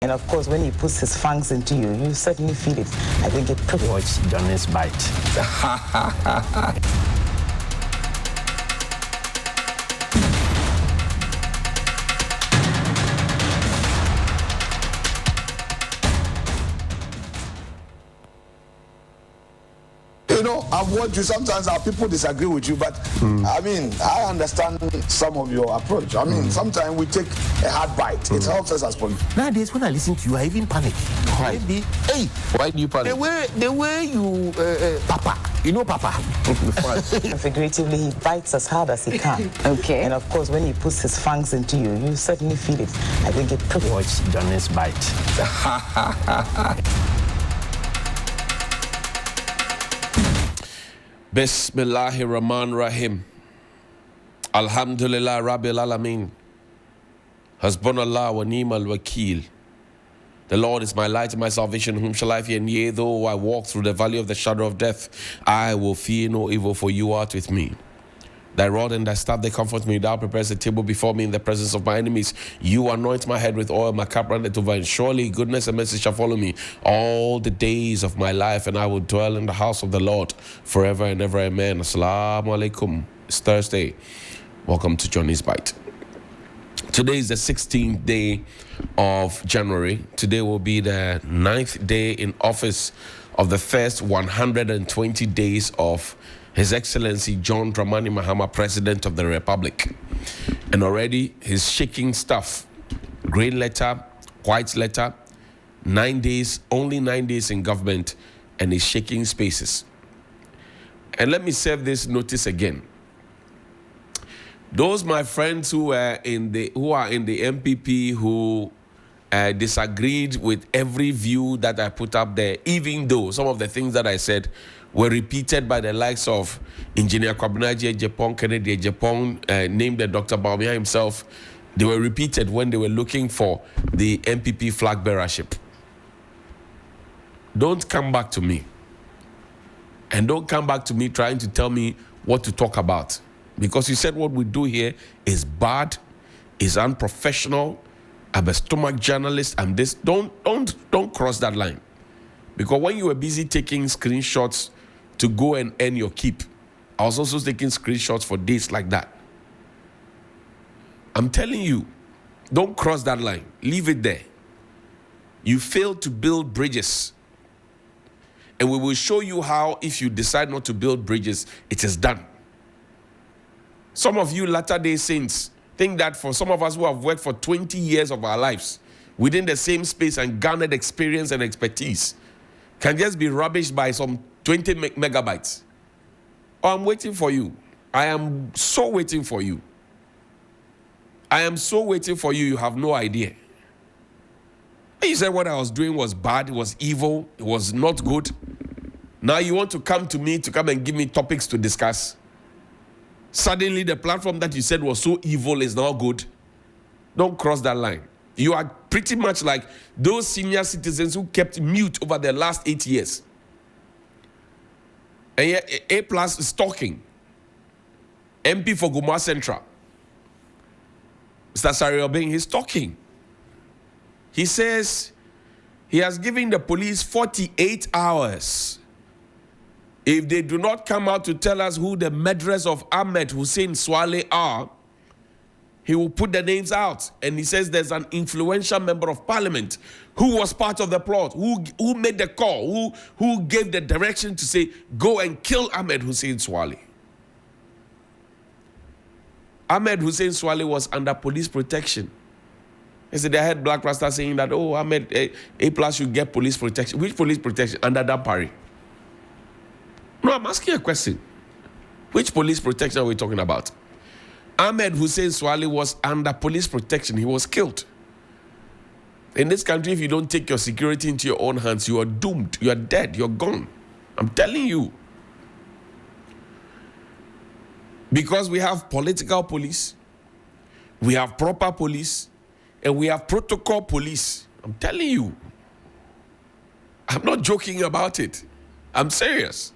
And of course, when he puts his fangs into you, you certainly feel it. I think it pretty Watch Johnny's bite. You know, I've watched you. Sometimes our people disagree with you, but I mean, I understand some of your approach. I mean, sometimes we take a hard bite. It helps us as politicians. Nowadays, when I listen to you, I even panic. Why? Hey, Why do you panic? the way you, Papa, you know Papa. Figuratively, he bites as hard as he can. Okay. And of course, when he puts his fangs into you, you certainly feel it. I think it pretty Watch Johnny's bite. Bismillahir Rahman Rahim. Alhamdulillah Rabbil Alameen. Hasbunallah wa ni'mal wakil. The Lord is my light and my salvation. Whom shall I fear? And yea, though I walk through the valley of the shadow of death, I will fear no evil, for you art with me. Thy rod and thy staff, they comfort me. Thou preparest a table before me in the presence of my enemies. You anoint my head with oil, my cup runneth over. And surely goodness and mercy shall follow me all the days of my life, and I will dwell in the house of the Lord forever and ever. Amen. Assalamu alaikum. It's Thursday. Welcome to Johnny's Bite. Today is the 16th day of January. Today will be the 9th day in office of the first 120 days of His Excellency John Dramani Mahama, President of the Republic. And already he's shaking stuff. Green letter, white letter, 9 days, only 9 days in government, and he's shaking spaces. And let me serve this notice again. Those my friends who are in the MPP who disagreed with every view that I put up there, even though some of the things that I said were repeated by the likes of Engineer Kwabena Japan, Kennedy Japan, named Dr. Baumia himself. They were repeated when they were looking for the MPP flag bearership. Don't come back to me. And don't come back to me trying to tell me what to talk about. Because you said what we do here is bad, is unprofessional. I'm a stomach journalist. I'm this. Don't cross that line. Because when you were busy taking screenshots to go and earn your keep, I was also taking screenshots for days like that. I'm telling you, don't cross that line. Leave it there. You failed to build bridges. And we will show you how, if you decide not to build bridges, it is done. Some of you Latter-day Saints think that for some of us who have worked for 20 years of our lives within the same space and garnered experience and expertise can just be rubbished by some 20 megabytes. Oh, I'm waiting for you. I am so waiting for you. I am so waiting for you, you have no idea. You said what I was doing was bad, it was evil, it was not good. Now you want to come to me to come and give me topics to discuss. Suddenly the platform that you said was so evil is now good. Don't cross that line. You are pretty much like those senior citizens who kept mute over the last 8 years. And yet A+ is talking. MP for Guma Central. Mr. Sari Obeng, he's talking. He says he has given the police 48 hours. If they do not come out to tell us who the murderers of Ahmed Hussein Swale are, he will put the names out. And he says there's an influential member of parliament who was part of the plot, who made the call, who gave the direction to say, go and kill Ahmed Hussein Swale. Ahmed Hussein Swale was under police protection. They said they had Black Rasta saying that, oh, Ahmed A+ should get police protection. Which police protection? Under Dampari. No, I'm asking a question. Which police protection are we talking about? Ahmed Hussein Swale was under police protection. He was killed. In this country, if you don't take your security into your own hands, you are doomed. You are dead. You're gone. I'm telling you. Because we have political police, we have proper police, and we have protocol police. I'm telling you. I'm not joking about it. I'm serious.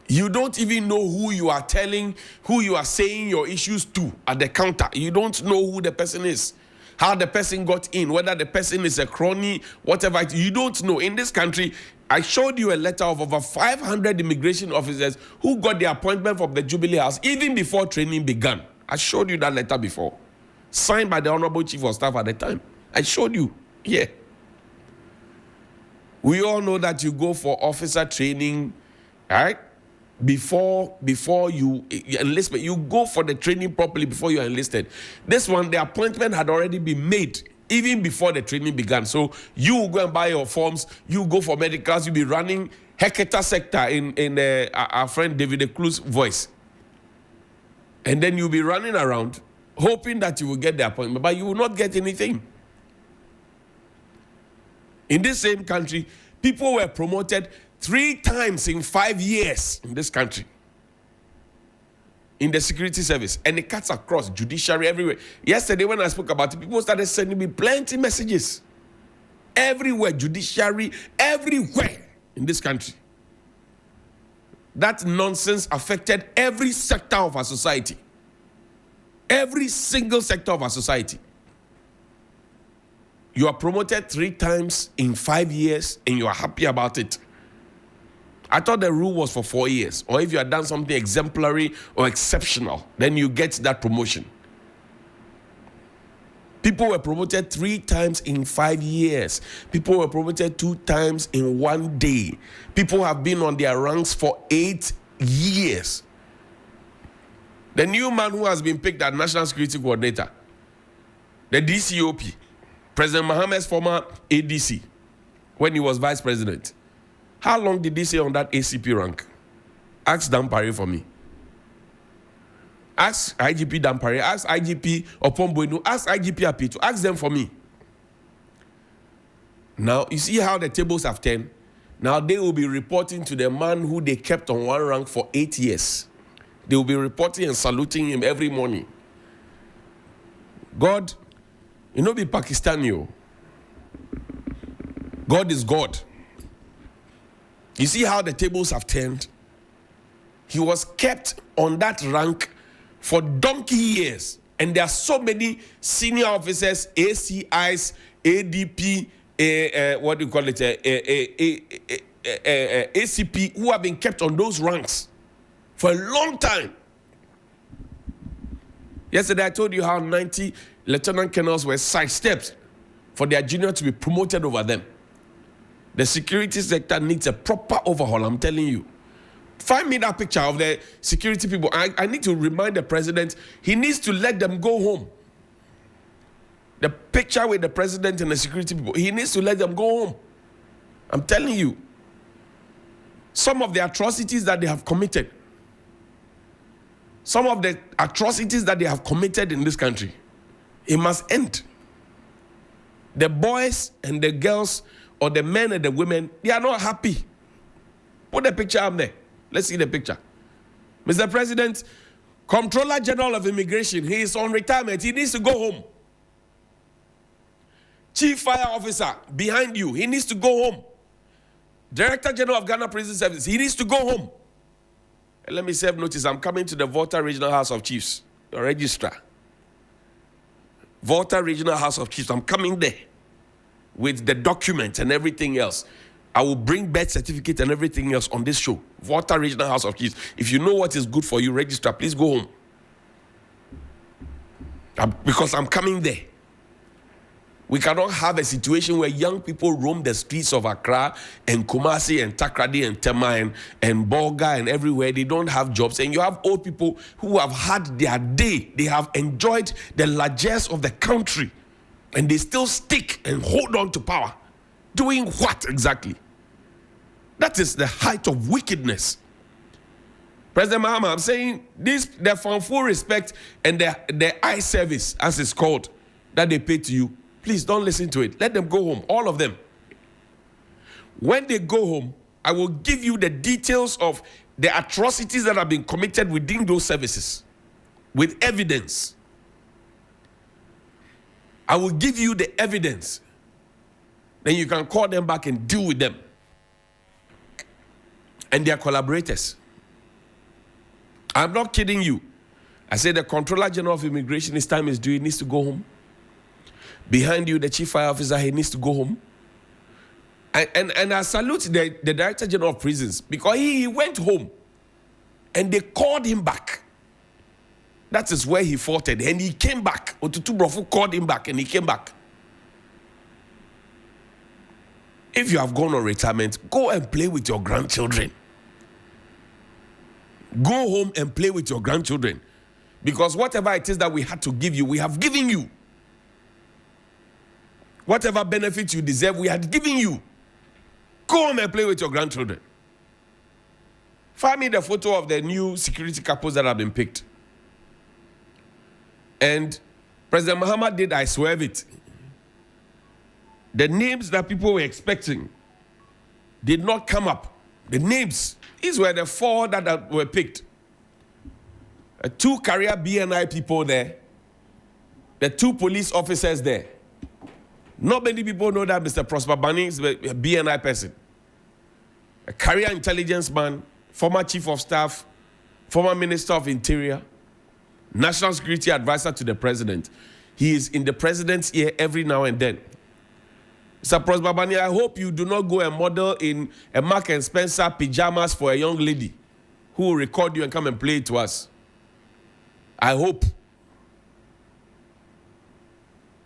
You don't even know who you are telling, who you are saying your issues to at the counter. You don't know who the person is. how the person got in, whether the person is a crony, whatever. You don't know. In this country, I showed you a letter of over 500 immigration officers who got the appointment from the Jubilee House even before training began. I showed you that letter before. Signed by the Honorable Chief of Staff at the time. I showed you. Yeah. We all know that you go for officer training, right? Before you enlistment, you go for the training properly before you are enlisted. This one, the appointment had already been made even before the training began. So you go and buy your forms, you go for medicals, you'll be running Hector sector in our friend David Eklu's voice. And then you'll be running around hoping that you will get the appointment, but you will not get anything. In this same country, people were promoted 3 times in 5 years in this country. In the security service. And it cuts across judiciary everywhere. Yesterday when I spoke about it, people started sending me plenty messages. Everywhere, judiciary, everywhere in this country. That nonsense affected every sector of our society. Every single sector of our society. You are promoted 3 times in 5 years and you are happy about it. I thought the rule was for 4 years. Or if you had done something exemplary or exceptional, then you get that promotion. People were promoted 3 times in 5 years. People were promoted 2 times in 1 day. People have been on their ranks for 8 years. The new man who has been picked as National Security Coordinator, the DCOP, President Mahama's former ADC, when he was Vice President. How long did he stay on that ACP rank? Ask Dampare for me. Ask IGP Dampare, ask IGP Opomboinu, ask IGP Apito, ask them for me. Now, you see how the tables have turned? Now they will be reporting to the man who they kept on 1 rank for 8 years. They will be reporting and saluting him every morning. God, you know, be Pakistani. God is God. You see how the tables have turned? He was kept on that rank for donkey years. And there are so many senior officers, ACIs, ADP, what do you call it, ACP, who have been kept on those ranks for a long time. Yesterday I told you how 90 lieutenant colonels were sidestepped for their junior to be promoted over them. The security sector needs a proper overhaul, I'm telling you. Find me that picture of the security people. I need to remind the president, he needs to let them go home. The picture with the president and the security people, he needs to let them go home. I'm telling you. Some of the atrocities that they have committed. Some of the atrocities that they have committed in this country, it must end. The boys and the girls, or the men and the women, they are not happy. Put the picture up there. Let's see the picture. Mr. President, Comptroller General of Immigration, he is on retirement. He needs to go home. Chief Fire Officer, behind you, he needs to go home. Director General of Ghana Prison Service, he needs to go home. And let me serve notice, I'm coming to the Volta Regional House of Chiefs, your registrar. Volta Regional House of Chiefs, I'm coming there with the document and everything else. I will bring birth certificate and everything else on this show. Volta Regional House of Chiefs. If you know what is good for you, registrar, please go home. Because I'm coming there. We cannot have a situation where young people roam the streets of Accra and Kumasi and Takrady and Tema and Bolga and everywhere. They don't have jobs. And you have old people who have had their day. They have enjoyed the largesse of the country. And they still stick and hold on to power. Doing what exactly? That is the height of wickedness. President Mahama, I'm saying this, the for full respect and the eye service, as it's called, that they pay to you. Please don't listen to it. Let them go home, all of them. When they go home, I will give you the details of the atrocities that have been committed within those services with evidence. I will give you the evidence. Then you can call them back and deal with them. And their collaborators. I'm not kidding you. I said the Comptroller General of Immigration, his time is due, he needs to go home. behind you, the chief fire officer, he needs to go home. And I salute the Director General of Prisons, because he went home and they called him back. That is where he faltered, and he came back. Otutu Brofu called him back and he came back. If you have gone on retirement, go and play with your grandchildren. Go home and play with your grandchildren. Because whatever it is that we had to give you, we have given you. Whatever benefits you deserve, we had given you. Go home and play with your grandchildren. Find me the photo of the new security couples that have been picked. And President Mahama did, I swear it. The names that people were expecting did not come up. The names, these were the 4 that were picked. 2 career BNI people there. The 2 police officers there. Not many people know that Mr. Prosper Bani is a BNI person. A career intelligence man, former chief of staff, former minister of interior, national security advisor to the president. He is in the president's ear every now and then. Mr. Prosper Bani, I hope you do not go and model in a Mark and Spencer pajamas for a young lady who will record you and come and play it to us. I hope.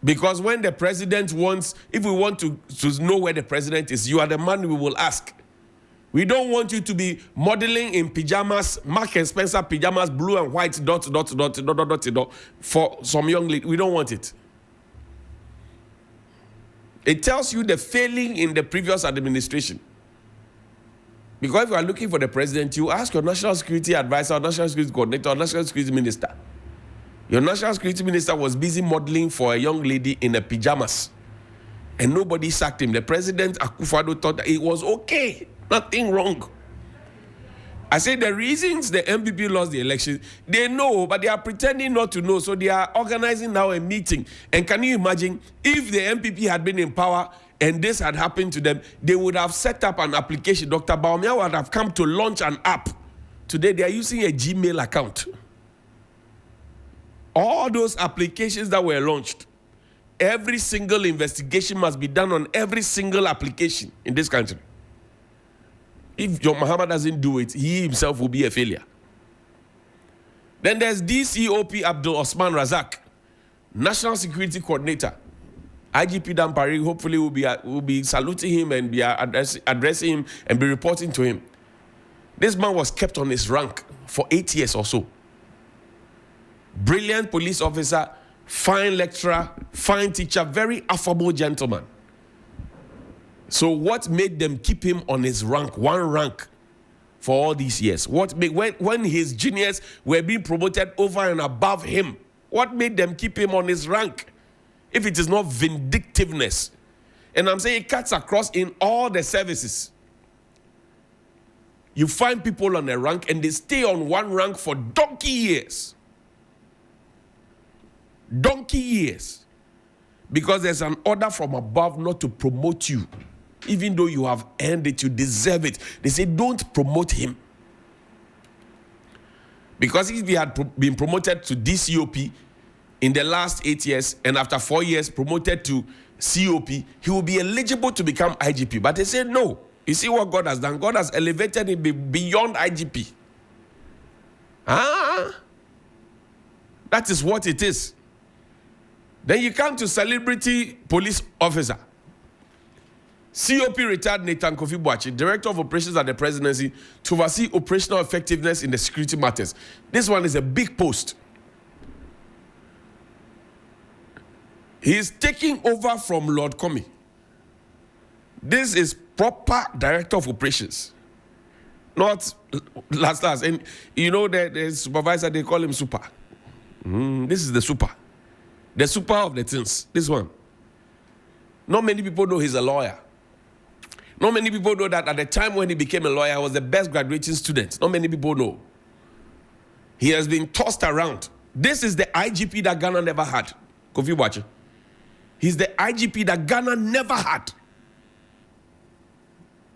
Because when the president wants, if we want to know where the president is, you are the man we will ask. We don't want you to be modeling in pajamas, Mark and Spencer pajamas, blue and white, dot, for some young lady. We don't want it. It tells you the failing in the previous administration. Because if you are looking for the president, you ask your national security advisor, or national security coordinator, or national security minister. Your national security minister was busy modeling for a young lady in a pajamas. And nobody sacked him. The president, Akufo-Addo, thought that it was okay. Nothing wrong. I say the reasons the MPP lost the election, they know, but they are pretending not to know. So they are organizing now a meeting. And can you imagine if the MPP had been in power and this had happened to them, they would have set up an application. Dr. Baumia would have come to launch an app. Today they are using a Gmail account. All those applications that were launched, every single investigation must be done on every single application in this country. If John Mahama doesn't do it, he himself will be a failure. Then there's DCOP Abdul Osman Razak, National Security Coordinator. IGP Dampari hopefully will be saluting him and be addressing him and be reporting to him. This man was kept on his rank for 8 years or so. Brilliant police officer, fine lecturer, fine teacher, very affable gentleman. So what made them keep him on his rank, one rank, for all these years? When his juniors were being promoted over and above him, what made them keep him on his rank? If it is not vindictiveness. And I'm saying it cuts across in all the services. You find people on a rank and they stay on one rank for donkey years. Donkey years. Because there's an order from above not to promote you. Even though you have earned it, you deserve it. They say, don't promote him. Because if he had been promoted to DCOP in the last 8 years, and after 4 years promoted to COP, he will be eligible to become IGP. But they said, no. You see what God has done? God has elevated him beyond IGP. That is what it is. Then you come to celebrity police officer. COP retired Nathan Kofi Boachi, Director of Operations at the Presidency, to oversee operational effectiveness in the security matters. This one is a big post. He is taking over from Lord Comey. This is proper Director of Operations. Not last. And you know the supervisor, they call him Super. This is the Super. The Super of the things. This one. Not many people know he's a lawyer. Not many people know that at the time when he became a lawyer, he was the best graduating student. Not many people know. He has been tossed around. This is the IGP that Ghana never had. Kofi Boachi. He's the IGP that Ghana never had.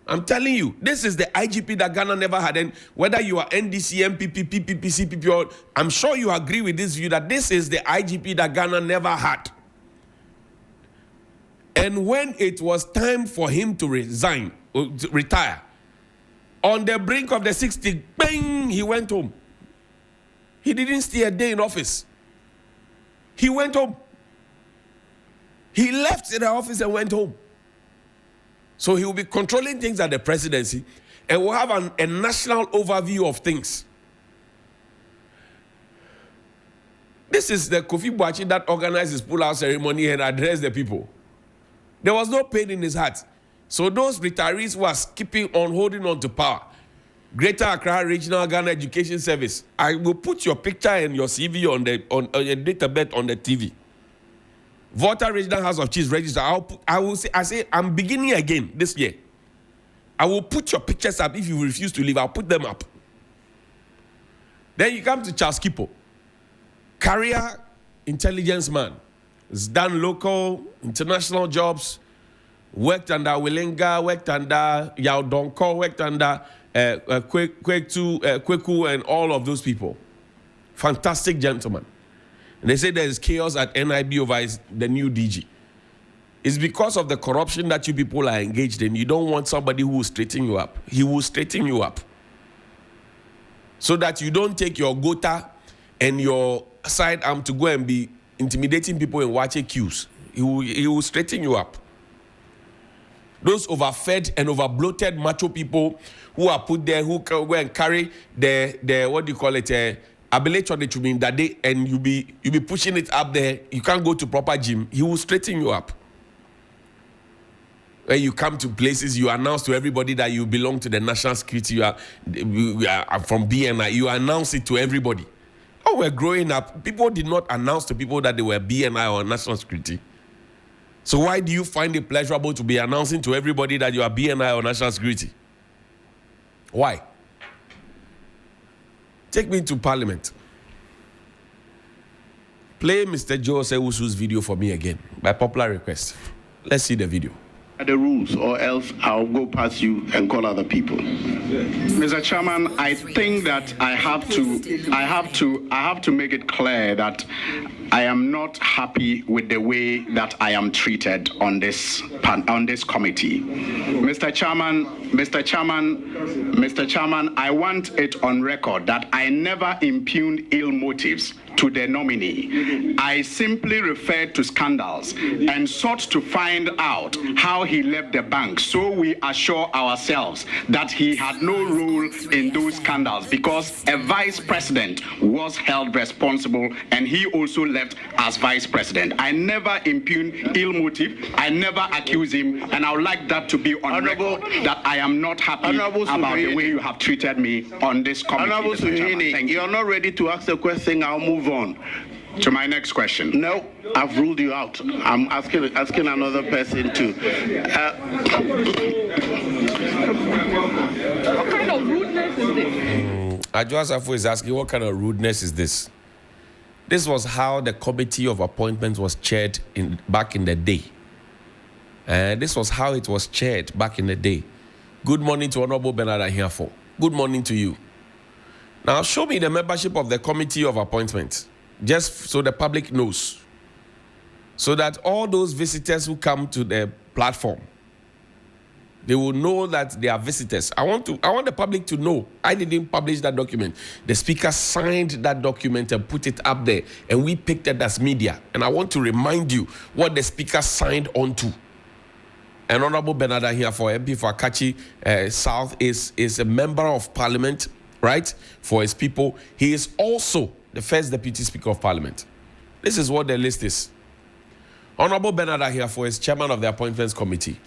I'm telling you, this is the IGP that Ghana never had. And whether you are NDC, MPP, PPP, CPP, I'm sure you agree with this view that this is the IGP that Ghana never had. And when it was time for him to resign, to retire, on the brink of the 60th, bang, he went home. He didn't stay a day in office. He went home. He left the office and went home. So he will be controlling things at the presidency and will have a national overview of things. This is the Kofi Boakye that organized his pull-out ceremony and addressed the people. There was no pain in his heart. So those retirees who are keeping on, holding on to power, Greater Accra Regional Ghana Education Service, I will put your picture and your CV on your date of birth on the TV. Volta Regional House of Chiefs Register. I say I'm beginning again this year. I will put your pictures up. If you refuse to leave, I'll put them up. Then you come to Charles Kipo, career intelligence man. He's done local, international jobs, worked under Wilenga, worked under Yao Donko, worked under Kweku and all of those people. Fantastic gentleman. And they say there is chaos at NIB over the new DG. It's because of the corruption that you people are engaged in. You don't want somebody who will straighten you up. He will straighten you up. So that you don't take your gota and your sidearm to go and be intimidating people in watching queues. He will straighten you up. Those overfed and overbloated macho people who are put there, who can go and carry the what do you call it, ability that day, and you be pushing it up there. You can't go to proper gym. He will straighten you up. When you come to places, you announce to everybody that you belong to the national security. You are from BNI. You announce it to everybody. Oh, we're growing up. People did not announce to people that they were BNI or national security. So why do you find it pleasurable to be announcing to everybody that you are BNI or national security? Why? Take me to Parliament. Play Mr. Joe Sewusu's video for me again, by popular request. Let's see the video. The rules, or else I'll go past you and call other people. Mr. Chairman, I think that I have to make it clear that I am not happy with the way that I am treated on this committee. Mr. Chairman, I want it on record that I never impugned ill motives to the nominee. I simply referred to scandals and sought to find out how he left the bank, so we assure ourselves that he had no role in those scandals, because a vice president was held responsible and he also left as vice president. I never impugned ill motive. I never accused him, and I would like that to be on record that I am not happy about the way you have treated me on this committee. Honorable Suhini, you're not ready to ask the question. I'll move on to my next question. No, I've ruled you out. I'm asking another person to. What kind of rudeness is this? Adjoa Safo is asking, what kind of rudeness is this? This was how the Committee of Appointments was chaired back in the day. This was how it was chaired back in the day. Good morning to Honorable Bernard Ahiafo. Good morning to you. Now, show me the membership of the Committee of Appointments, just so the public knows, so that all those visitors who come to the platform, they will know that they are visitors. I want the public to know. I didn't publish that document. The Speaker signed that document and put it up there, and we picked it as media. And I want to remind you what the Speaker signed onto. And Honorable Bernard here for MP for Akachi South is a member of Parliament, right, for his people. He is also the first Deputy Speaker of Parliament. This is what the list is. Honorable Bernard here for is chairman of the Appointments Committee.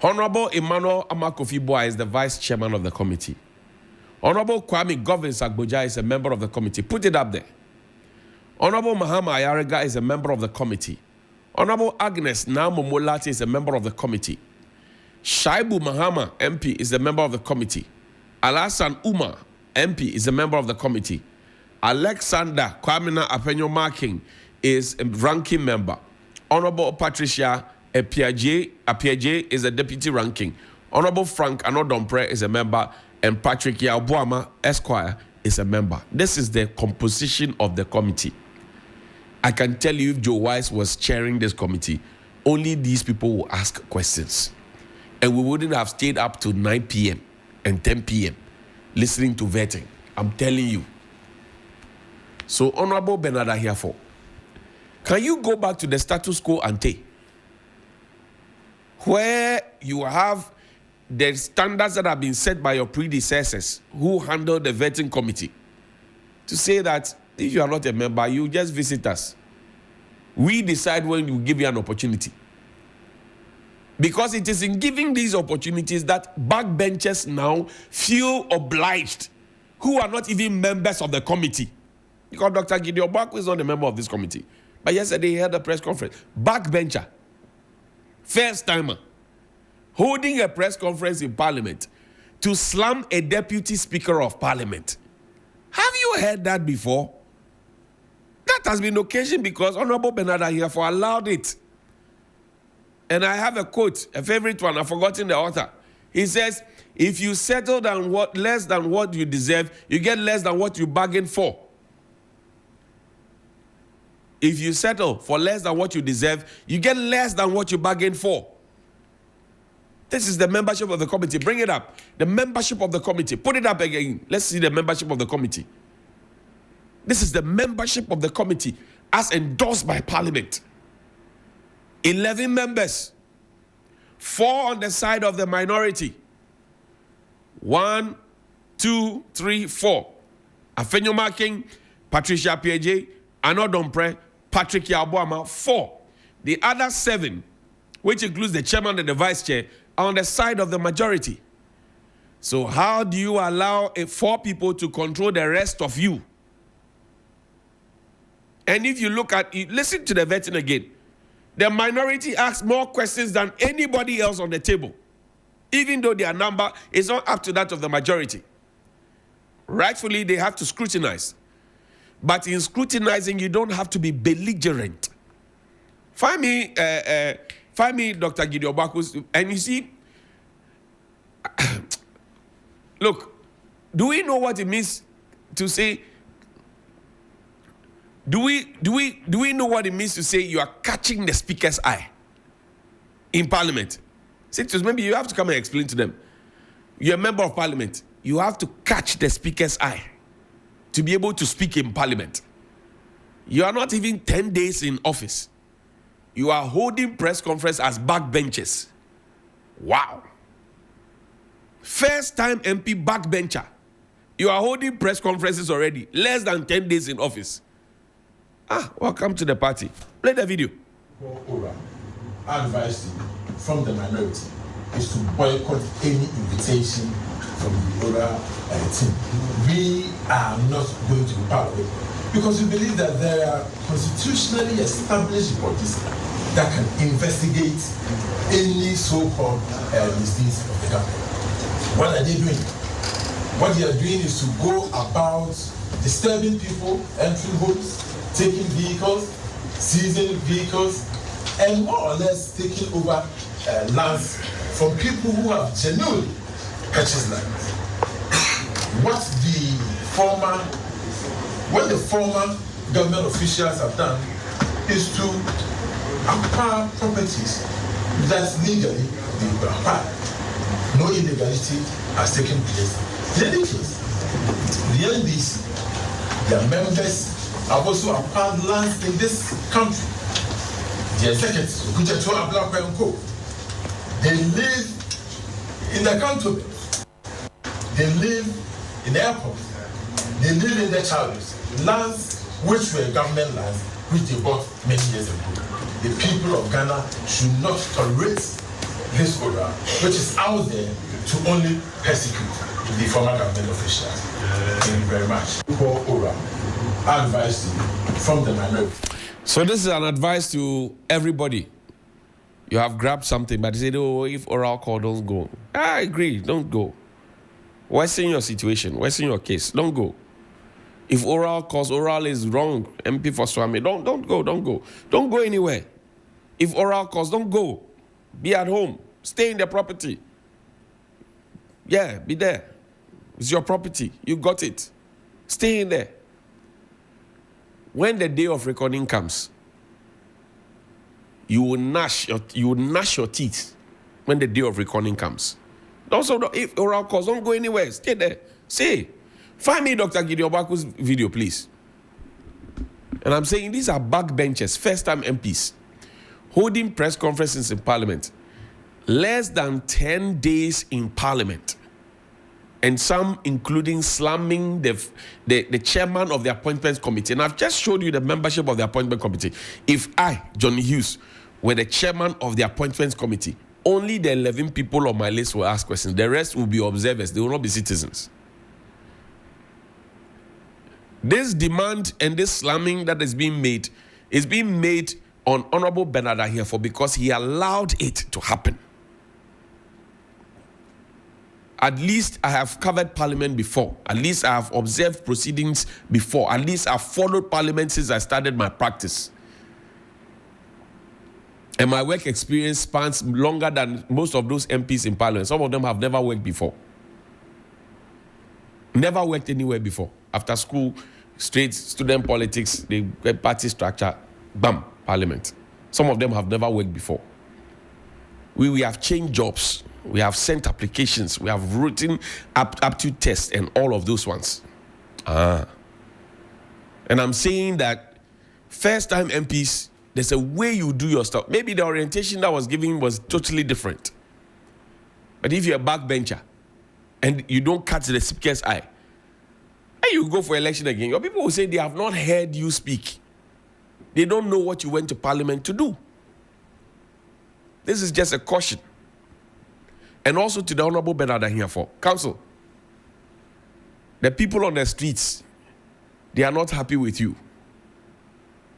Honorable Emmanuel Amakofi-Boa is the vice chairman of the committee. Honorable Kwame Govins Agboja is a member of the committee. Put it up there. Honorable Mahama Ayarega is a member of the committee. Honorable Agnes Namomolati is a member of the committee. Shaibu Mahama, MP, is a member of the committee. Alasan Umar, MP, is a member of the committee. Alexander Kwamina Apenyo-Marking is a ranking member. Honorable Patricia Apiaje is a deputy ranking. Honorable Frank Anodompre is a member, and Patrick Yabuama Esquire is a member. This is the composition of the committee. I can tell you, if Joe Wise was chairing this committee, only these people will ask questions. And we wouldn't have stayed up to 9 p.m. and 10 p.m. listening to vetting. I'm telling you. So, Honorable Bernard Ahiafo, can you go back to the status quo ante, where you have the standards that have been set by your predecessors who handled the vetting committee, to say that if you are not a member, you just visit us. We decide when we give you an opportunity. Because it is in giving these opportunities that backbenchers now feel obliged, who are not even members of the committee. Because Dr. Gideon Baku is not a member of this committee. But yesterday he had a press conference. Backbencher, first timer, holding a press conference in Parliament to slam a deputy speaker of Parliament. Have you heard that before? That has been occasioned because Honorable Bernard Ahiafo allowed it. And I have a quote, a favorite one, I've forgotten the author. He says, if you settle down less than what you deserve, you get less than what you bargained for. If you settle for less than what you deserve, you get less than what you bargained for. This is the membership of the committee. Bring it up. The membership of the committee. Put it up again. Let's see the membership of the committee. This is the membership of the committee as endorsed by Parliament. 11 members. 4 on the side of the minority. 1, 2, 3, 4. Afenyo Making, Patricia P.J., Anodompre, Patrick Yabuama, 4. The other 7, which includes the chairman and the vice chair, are on the side of the majority. So how do you allow 4 people to control the rest of you? And if you look at it, listen to the vetting again. The minority asks more questions than anybody else on the table, even though their number is not up to that of the majority. Rightfully, they have to scrutinize. But in scrutinizing, you don't have to be belligerent. Find me Dr. Gideon Baku, and you see, look, do we know what it means to say, do we know what it means to say you are catching the speaker's eye in Parliament? Maybe you have to come and explain to them. You're a member of Parliament. You have to catch the speaker's eye to be able to speak in Parliament. You are not even 10 days in office. You are holding press conference as backbenchers. Wow. First time MP backbencher. You are holding press conferences already, less than 10 days in office. Welcome to the party. Play the video. Our advice from the minority is to boycott any invitation from the Ora team. We are not going to be part of it because we believe that there are constitutionally established bodies that can investigate any so-called misdeeds of the government. What are they doing? What they are doing is to go about disturbing people, entering homes, taking vehicles, seizing vehicles, and more or less taking over lands from people who have genuinely purchased land. What the former government officials have done is to acquire properties that legally they were acquired. No illegality has taken place. In any case, the NDC, their members have also acquired lands in this country. The executives, they live in the cantonment, they live in the airport, they live in the charities, lands which were government lands, which they bought many years ago. The people of Ghana should not tolerate this order, which is out there to only persecute the former government officials. Thank you very much. Advice from the minority. So this is an advice to everybody. You have grabbed something, but they say, if oral call, don't go. I agree, don't go. Worsen your situation, worsen your case, don't go. If oral is wrong, MP for Swami, don't go. Don't go anywhere. If oral calls, don't go. Be at home. Stay in the property. Yeah, be there. It's your property. You got it. Stay in there. When the day of reckoning comes, you will gnash your teeth when the day of reckoning comes. Also, if oral calls, don't go anywhere. Stay there. Say, find me Dr. Gideon Baku's video, please. And I'm saying these are backbenchers, first-time MPs, holding press conferences in Parliament. Less than 10 days in Parliament. And some including slamming the chairman of the Appointments Committee. And I've just showed you the membership of the Appointment Committee. If I, Johnnie Hughes, were the chairman of the Appointments Committee, only the 11 people on my list will ask questions. The rest will be observers. They will not be citizens. This demand and this slamming that is being made on Honorable Bernard Ahiafo because he allowed it to happen. At least I have covered Parliament before. At least I have observed proceedings before. At least I've followed Parliament since I started my practice. And my work experience spans longer than most of those MPs in Parliament. Some of them have never worked before. Never worked anywhere before. After school, straight student politics, they get party structure, bam, Parliament. Some of them have never worked before. We have changed jobs. We have sent applications. We have written aptitude tests and all of those ones. And I'm saying that first-time MPs, there's a way you do your stuff. Maybe the orientation that was given was totally different. But if you're a backbencher and you don't catch the speaker's eye, and you go for election again, your people will say they have not heard you speak. They don't know what you went to Parliament to do. This is just a caution. And also to the Honorable Bernard Ahiafo. Council, the people on the streets, they are not happy with you.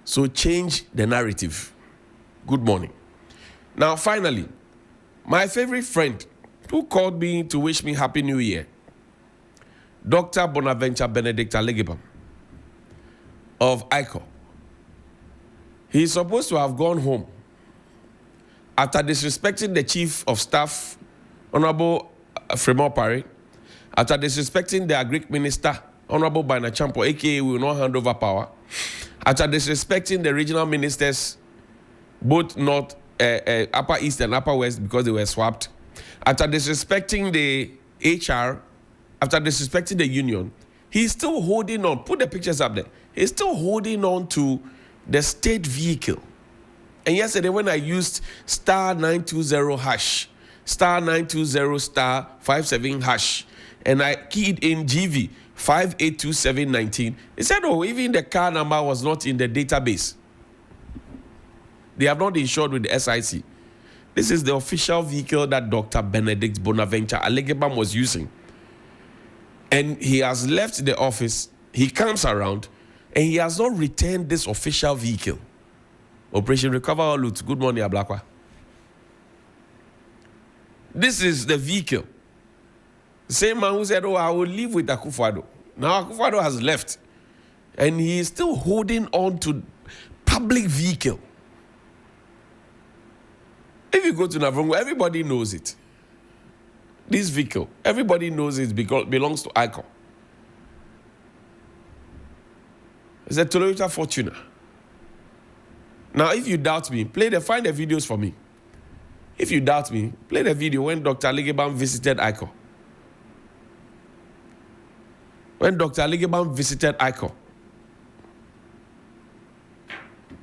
So change the narrative. Good morning. Now, finally, my favorite friend who called me to wish me Happy New Year, Dr. Bonaventure Benedict Alegebam of ICO. He's supposed to have gone home after disrespecting the Chief of Staff, Honorable Fremont Parry, after disrespecting the Agric Minister, Honorable Bina Champo, aka we will not hand over power, after disrespecting the regional ministers, both North, Upper East and Upper West because they were swapped, after disrespecting the HR, after disrespecting the union, he's still holding on. Put the pictures up there. He's still holding on to the state vehicle. And yesterday when I used *920# *920 *57# and I keyed in GV 582719, he said, oh, even the car number was not in the database. They have not insured with the SIC. This is the official vehicle that Dr. Benedict Bonaventure Alegebam was using. And he has left the office, he comes around, and he has not returned this official vehicle. Operation Recover All Loot. Good morning, Ablakwa. This is the vehicle. The same man who said, oh, I will live with Akufo-Addo. Now Akufo-Addo has left. And he is still holding on to public vehicle. If you go to Navrongo, everybody knows it. This vehicle, everybody knows it because belongs to ICO. It's a Toyota Fortuner. Now, if you doubt me, find the videos for me. If you doubt me, play the video when Dr. Alegebam visited ICO. When Dr. Alegebam visited ICO.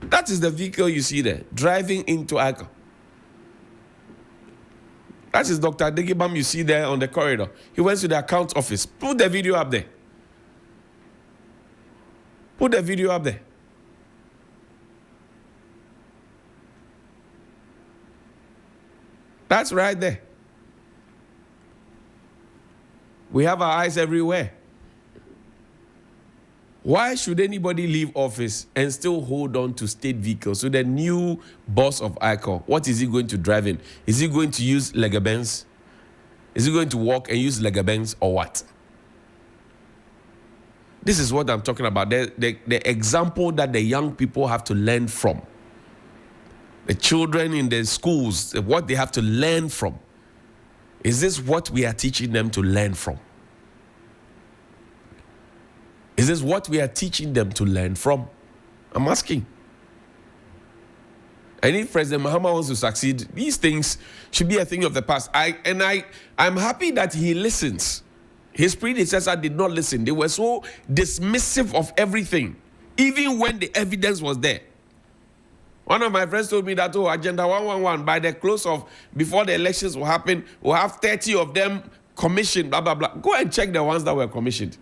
That is the vehicle you see there, driving into ICO. That is Dr. Alegebam you see there on the corridor. He went to the account office. Put the video up there. Put the video up there. That's right there. We have our eyes everywhere. Why should anybody leave office and still hold on to state vehicles? So the new boss of ICO, what is he going to drive in? Is he going to use Lega-Benz? Is he going to walk and use Lega-Benz or what? This is what I'm talking about. The example that the young people have to learn from. The children in the schools, what they have to learn from. Is this what we are teaching them to learn from? Is this what we are teaching them to learn from? I'm asking. And if President Mahama wants to succeed, these things should be a thing of the past. I'm happy that he listens. His predecessor did not listen. They were so dismissive of everything, even when the evidence was there. One of my friends told me that, Agenda 111, by the close of, before the elections will happen, we'll have 30 of them commissioned, blah, blah, blah. Go and check the ones that were commissioned.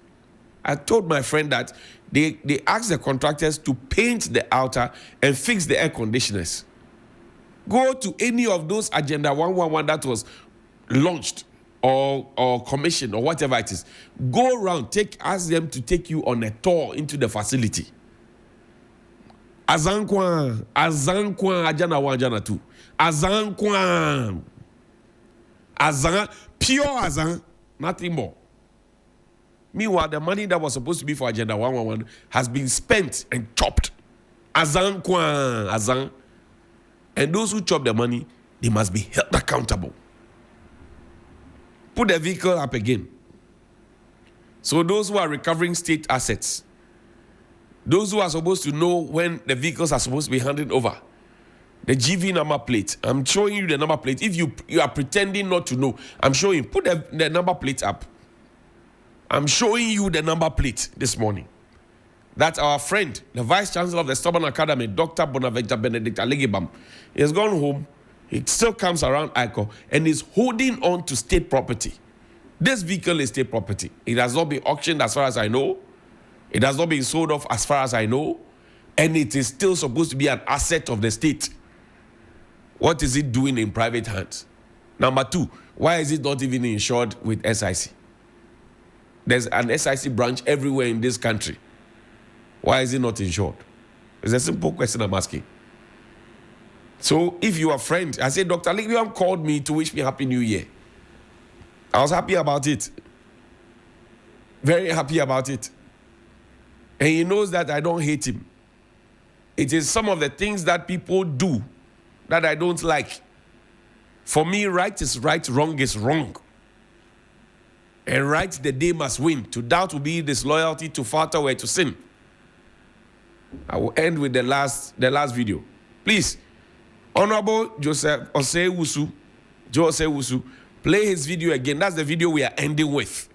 I told my friend that they asked the contractors to paint the outer and fix the air conditioners. Go to any of those Agenda 111 that was launched or commissioned or whatever it is. Go around, ask them to take you on a tour into the facility. Azankwan, Ajana 1, Ajana 2. Azankwan. Pure Azan, nothing more. Meanwhile, the money that was supposed to be for Agenda 111 has been spent and chopped. Azan. And those who chop the money, they must be held accountable. Put the vehicle up again. So those who are recovering state assets, those who are supposed to know when the vehicles are supposed to be handed over, the GV number plate. I'm showing you the number plate. If you are pretending not to know, I'm showing. Put the number plate up. I'm showing you the number plate this morning. That's our friend, the Vice Chancellor of the Stubborn Academy, Dr. Bonaventure Benedict Alegibam. He has gone home. He still comes around ICO and is holding on to state property. This vehicle is state property. It has not been auctioned as far as I know. It has not been sold off as far as I know. And it is still supposed to be an asset of the state. What is it doing in private hands? Number two, why is it not even insured with SIC? There's an SIC branch everywhere in this country. Why is it not insured? It's a simple question I'm asking. So if you are a friend, I say, Dr. Liviam called me to wish me Happy New Year. I was happy about it. Very happy about it. And he knows that I don't hate him. It is some of the things that people do that I don't like. For me, right is right, wrong is wrong. And right, the day must win. To doubt will be disloyalty, to falter were to sin. I will end with the last video. Please, Honorable Joseph Osei Wusu, play his video again. That's the video we are ending with.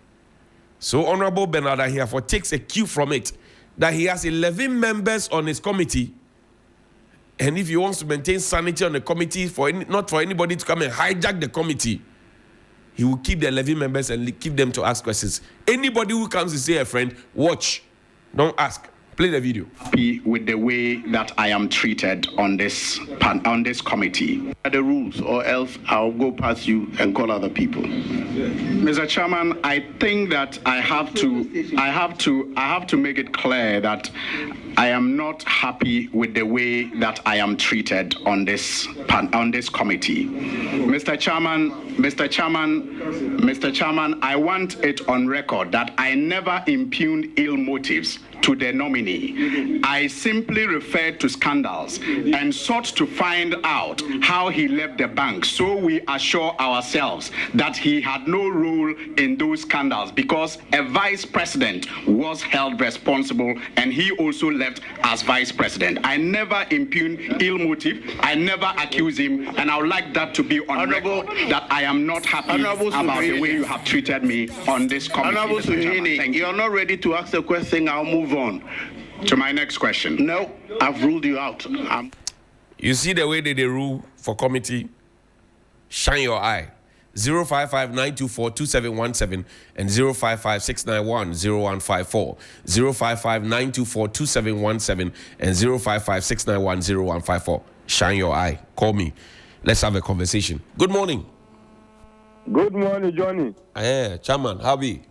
So Honorable Bernard Ahiafo takes a cue from it that he has 11 members on his committee. And if he wants to maintain sanity on the committee, not for anybody to come and hijack the committee, he will keep the 11 members and keep them to ask questions. Anybody who comes to say a friend, watch, don't ask. Play the video. Happy with the way that I am treated on this committee. The rules, or else I'll go past you and call other people. Mr. Chairman, I think that I have to make it clear that I am not happy with the way that I am treated on this committee. Mr. Chairman, I want it on record that I never impugned ill motives to the nominee. I simply referred to scandals and sought to find out how he left the bank, so we assure ourselves that he had no role in those scandals, because a vice president was held responsible and he also left as vice president. I never impugned ill motive. I never accused him, and I would like that to be on record that I am not happy about the way you have treated me on this committee. Honorable Suhini, you're not ready to ask the question. I'll move on to my next question. No, I've ruled you out. You see the way they rule for committee? Shine your eye. 055-924-2717 and 055-691-0154. 055-924-2717 and 055-691-0154. Shine your eye. Call me. Let's have a conversation. Good morning. Good morning, Johnny. Chairman, how be?